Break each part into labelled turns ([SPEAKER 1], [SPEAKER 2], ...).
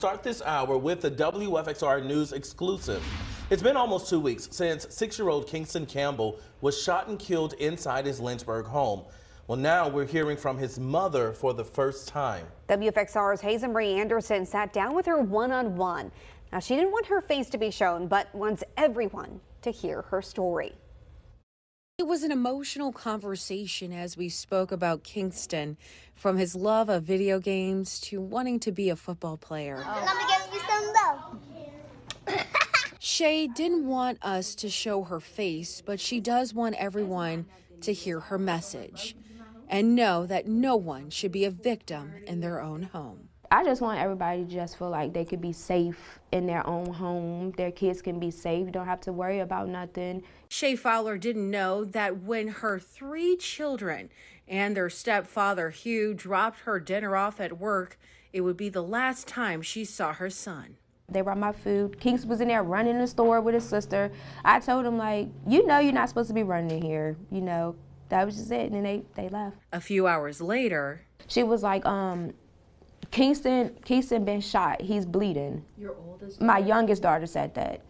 [SPEAKER 1] Start this hour with the WFXR News exclusive. It's been almost 2 weeks since 6-year-old Kingston Campbell was shot and killed inside his Lynchburg home. Well, now we're hearing from his mother for the first time.
[SPEAKER 2] WFXR's Hazel Marie Anderson sat down with her one-on-one. Now, she didn't want her face to be shown, but wants everyone to hear her story.
[SPEAKER 3] It was an emotional conversation as we spoke about Kingston, from his love of video games to wanting to be a football player.
[SPEAKER 4] Let me give you some love.
[SPEAKER 3] Shay didn't want us to show her face, but she does want everyone to hear her message and know that no one should be a victim in their own home.
[SPEAKER 5] I just want everybody to just feel like they could be safe in their own home. Their kids can be safe, don't have to worry about nothing.
[SPEAKER 3] Shay Fowler didn't know that when her 3 children and their stepfather, Hugh, dropped her dinner off at work, it would be the last time she saw her son.
[SPEAKER 5] They brought my food. Kingston was in there running the store with his sister. I told him, like, you know you're not supposed to be running in here. You know, that was just it, and then they left.
[SPEAKER 3] A few hours later,
[SPEAKER 5] she was like, Kingston been shot. He's bleeding.
[SPEAKER 3] Your oldest daughter?
[SPEAKER 5] My youngest daughter said that.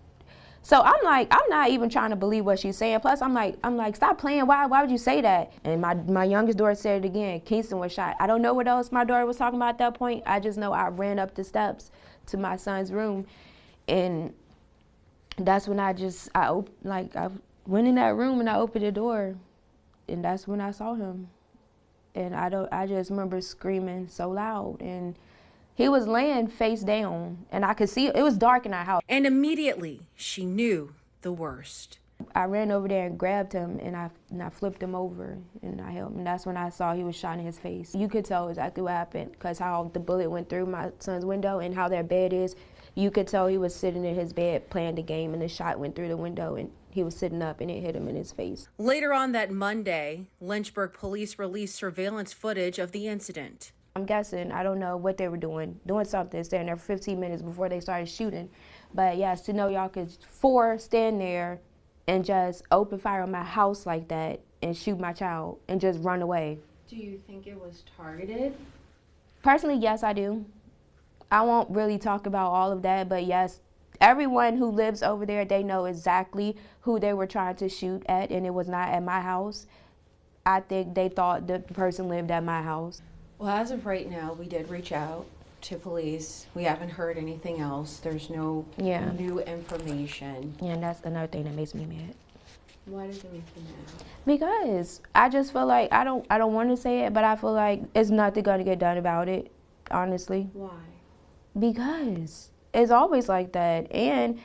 [SPEAKER 5] So I'm like, I'm not even trying to believe what she's saying. Plus, I'm like, stop playing. Why would you say that? And my youngest daughter said it again. Kingston was shot. I don't know what else my daughter was talking about at that point. I just know I ran up the steps to my son's room, and that's when I went in that room and I opened the door, and that's when I saw him. And I just remember screaming so loud, and he was laying face down, and I could see it was dark in our house.
[SPEAKER 3] And immediately she knew the worst.
[SPEAKER 5] I ran over there and grabbed him, and I flipped him over, and I held him. And that's when I saw he was shot in his face. You could tell exactly what happened, because how the bullet went through my son's window and how their bed is. You could tell he was sitting in his bed playing the game, and the shot went through the window, and he was sitting up, and it hit him in his face.
[SPEAKER 3] Later on that Monday, Lynchburg police released surveillance footage of the incident.
[SPEAKER 5] I'm guessing, I don't know what they were doing something, standing there for 15 minutes before they started shooting. But yes, to know y'all could 4 stand there and just open fire on my house like that and shoot my child and just run away.
[SPEAKER 3] Do you think it was targeted?
[SPEAKER 5] Personally, yes, I do. I won't really talk about all of that, but yes, everyone who lives over there, they know exactly who they were trying to shoot at, and it was not at my house. I think they thought the person lived at my house.
[SPEAKER 3] Well, as of right now, we did reach out to police. We haven't heard anything else. There's no new information.
[SPEAKER 5] Yeah, and that's another thing that makes me mad.
[SPEAKER 3] Why does it make you mad?
[SPEAKER 5] Because I just feel like I don't want to say it, but I feel like it's nothing going to get done about it, honestly.
[SPEAKER 3] Why?
[SPEAKER 5] Because it's always like that, and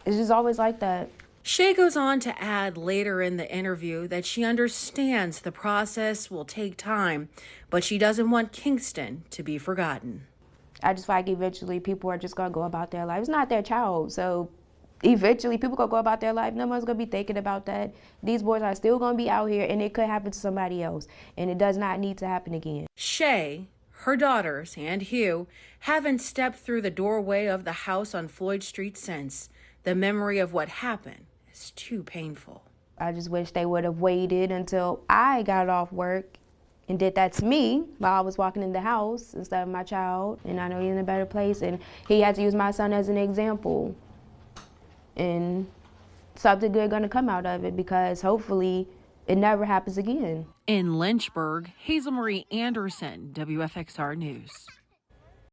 [SPEAKER 5] it's just always like that.
[SPEAKER 3] Shay goes on to add later in the interview that she understands the process will take time, but she doesn't want Kingston to be forgotten.
[SPEAKER 5] I just feel like eventually people are just going to go about their life. It's not their child, so eventually people going to go about their life. No one's going to be thinking about that. These boys are still going to be out here, and it could happen to somebody else, and it does not need to happen again.
[SPEAKER 3] Shay, her daughters, and Hugh haven't stepped through the doorway of the house on Floyd Street since. The memory of what happened is too painful.
[SPEAKER 5] I just wish they would have waited until I got off work and did that to me while I was walking in the house instead of my child. And I know he's in a better place, and he had to use my son as an example. And something good gonna come out of it, because hopefully it never happens again.
[SPEAKER 3] In Lynchburg, Hazel Marie Anderson, WFXR News.